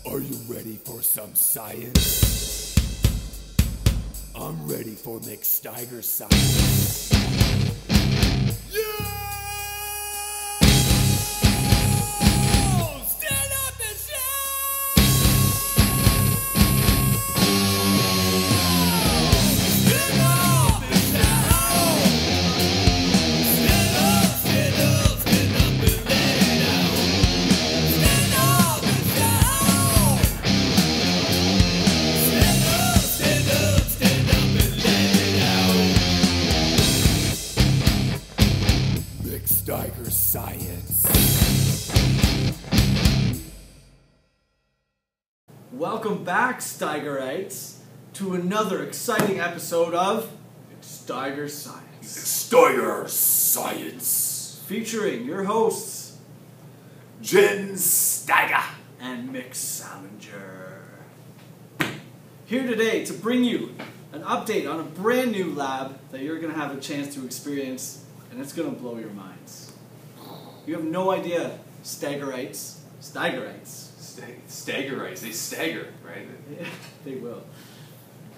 Are you ready for some science? I'm ready for McSalinger science. Yeah! Stand up and shout! Stand up and shout! Stand up, stand up, stand up and let it out. Stand up and shout! Stand up, stand up, stand up and let it out. McSalinger science. Welcome back, Steigerites, to another exciting episode of McSalinger Science, McSalinger science. featuring your hosts Jensteiger. and McSalinger. Here today to bring you an update on a brand new lab that you're going to have a chance to experience, and it's going to blow your minds. You have no idea, Steigerites, Staggerites, they stagger, right? they will.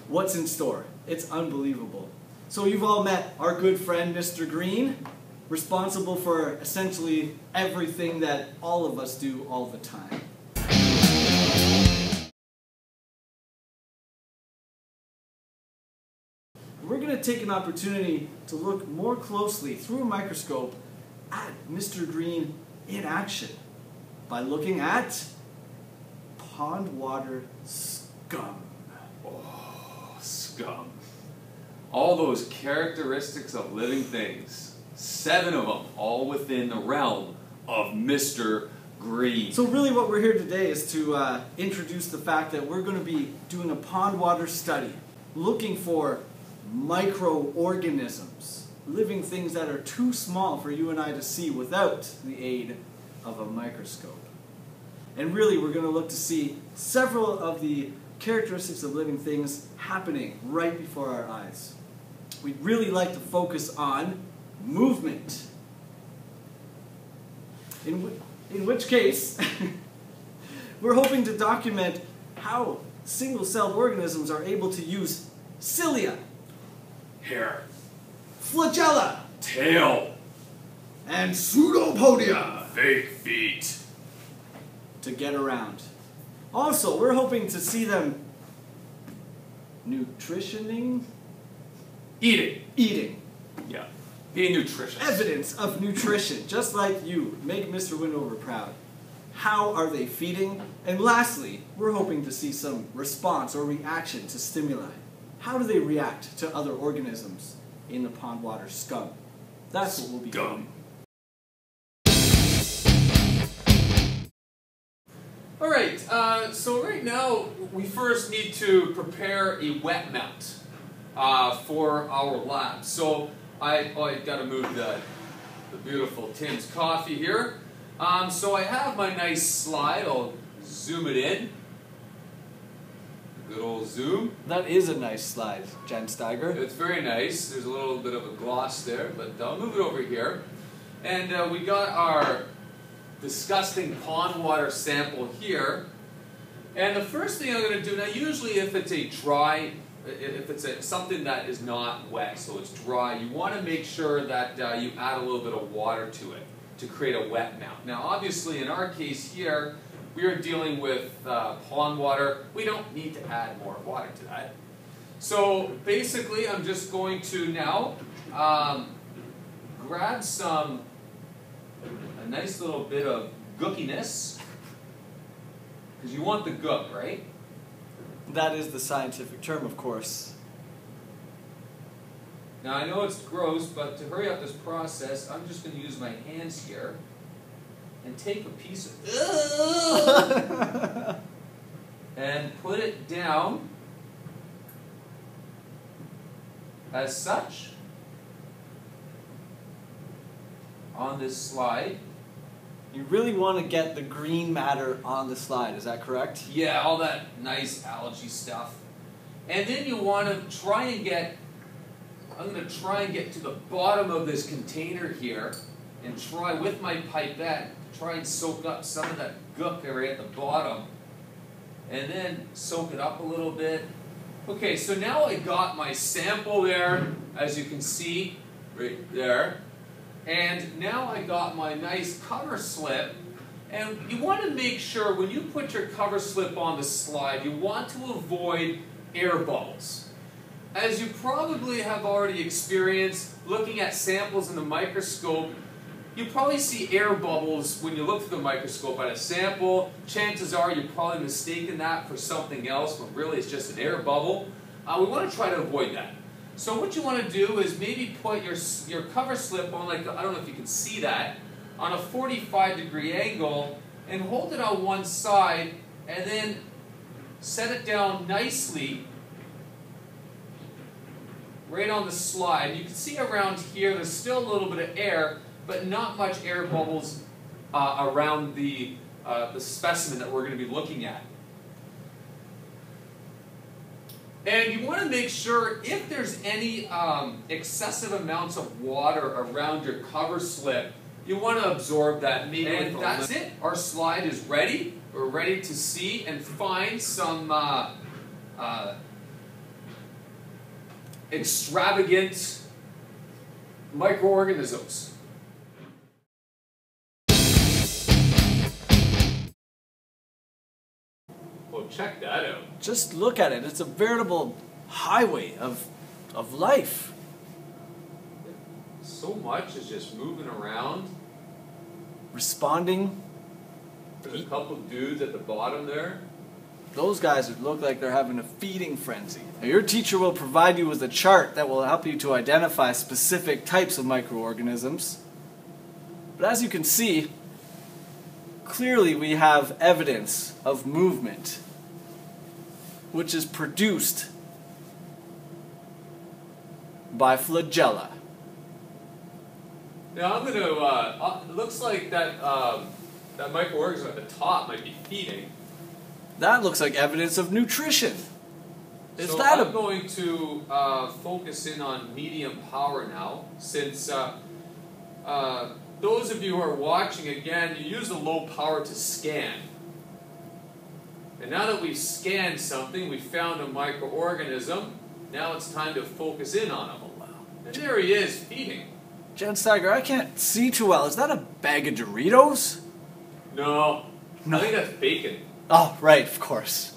What's in store? It's unbelievable. So you've all met our good friend Mr. Green, responsible for essentially everything that all of us do all the time. We're going to take an opportunity to look more closely through a microscope at Mr. Green in action by looking at pond water scum. Oh, scum. All those characteristics of living things. 7 of them, all within the realm of Mr. Green. So really what we're here today is to introduce the fact that we're going to be doing a pond water study, looking for microorganisms, living things that are too small for you and I to see without the aid of a microscope. And really we're going to look to see several of the characteristics of living things happening right before our eyes. We'd really like to focus on movement. In which case, we're hoping to document how single-celled organisms are able to use cilia, Hair, flagella, tail, and pseudopodia fake feet. to get around. Also, we're hoping to see them nutritioning? Eating. Yeah. Being nutritious. Evidence of nutrition, just like you. Make Mr. Windover proud. How are they feeding? And lastly, we're hoping to see some response or reaction to stimuli. How do they react to other organisms in the pond water scum? That's what we'll be doing. Alright, so right now we first need to prepare a wet mount for our lab. So I got to move the beautiful Tim's coffee here. So I have my nice slide. I'll zoom it in. Good old zoom. That is a nice slide, Jensteiger. It's very nice. There's a little bit of a gloss there, but I'll move it over here. And we got our disgusting pond water sample here. And the first thing I'm going to do, now usually if it's a dry, something that is not wet, so it's dry, you want to make sure that you add a little bit of water to it to create a wet mount. Now obviously in our case here, we are dealing with pond water. We don't need to add more water to that. So basically I'm just going to now grab a nice little bit of gookiness, because you want the gook, right? That is the scientific term, of course. Now I know it's gross, but to hurry up this process, I'm just going to use my hands here and take a piece of and put it down as such on this slide. You really want to get the green matter on the slide, is that correct? Yeah, all that nice algae stuff. And then you want to try and get, I'm going to try and get to the bottom of this container here and try with my pipette, try and soak up some of that gook area at the bottom and then soak it up a little bit. Okay, so now I got my sample there, as you can see, right there. And now I got my nice cover slip. And you want to make sure when you put your cover slip on the slide, you want to avoid air bubbles. As you probably have already experienced looking at samples in the microscope, you probably see air bubbles when you look through the microscope at a sample. Chances are you're probably mistaken that for something else, when really it's just an air bubble. We want to try to avoid that. So what you want to do is maybe put your cover slip on, like, I don't know if you can see that, on a 45-degree angle, and hold it on one side, and then set it down nicely right on the slide. You can see around here there's still a little bit of air, but not much air bubbles around the specimen that we're going to be looking at. And you want to make sure if there's any excessive amounts of water around your cover slip, you want to absorb that. And that's it. Our slide is ready. We're ready to see and find some extravagant microorganisms. Well, check that out. Just look at it. It's a veritable highway of life. So much is just moving around. Responding. There's a couple dudes at the bottom there. Those guys would look like they're having a feeding frenzy. Now, your teacher will provide you with a chart that will help you to identify specific types of microorganisms. But as you can see, clearly we have evidence of movement, which is produced by flagella. Now I'm going to, it looks like that, that microorganism at the top might be feeding. That looks like evidence of nutrition. Is So that I'm going to focus in on medium power now, since those of you who are watching, again, you use the low power to scan. And now that we've scanned something, we found a microorganism, now it's time to focus in on him. Oh, wow. And there he is, feeding. Jensteiger, I can't see too well. Is that a bag of Doritos? No, No. I think that's bacon. Oh, right, of course.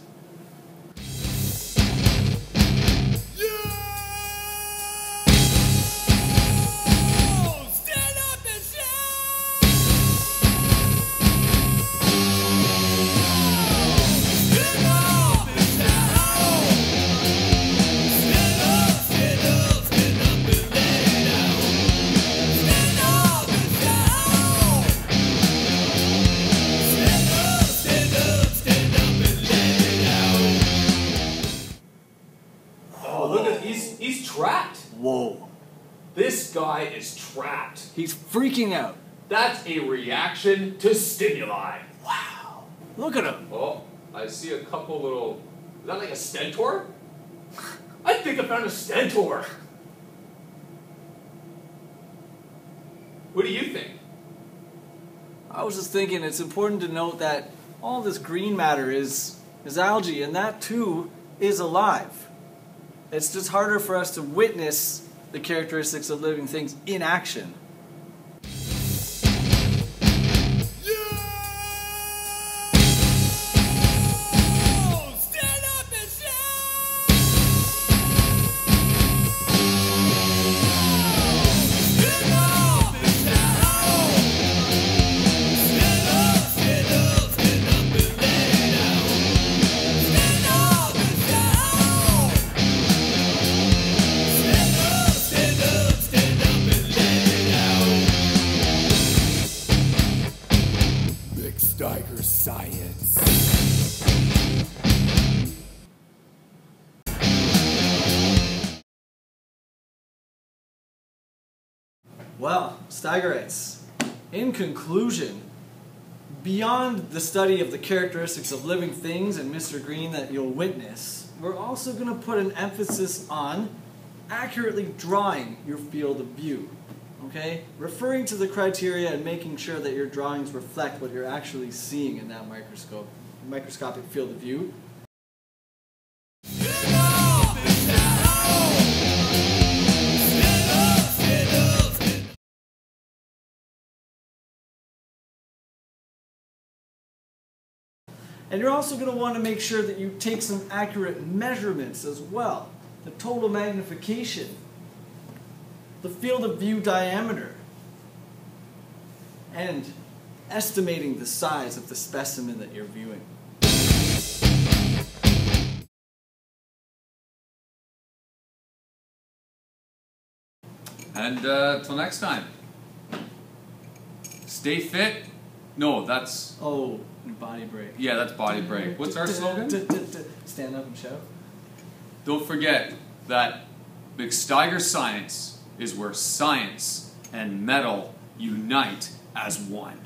He's trapped. Whoa. This guy is trapped. He's freaking out. That's a reaction to stimuli. Wow. Look at him. Oh, I see a couple little... Is that like a stentor? I think I found a stentor. What do you think? I was just thinking it's important to note that all this green matter is algae, and that too is alive. It's just harder for us to witness the characteristics of living things in action. McSalinger science. Well, Steigerites, in conclusion, beyond the study of the characteristics of living things and Mr. Green that you'll witness, we're also going to put an emphasis on accurately drawing your field of view. Okay? Referring to the criteria and making sure that your drawings reflect what you're actually seeing in that microscope. microscopic field of view. And you're also going to want to make sure that you take some accurate measurements as well. The total magnification, the field of view diameter, and estimating the size of the specimen that you're viewing. And till next time, stay fit. No, that's... Oh, body break. Yeah, that's body break. What's our slogan? Stand up and shout. Don't forget that McSalinger Science is where science and metal unite as one.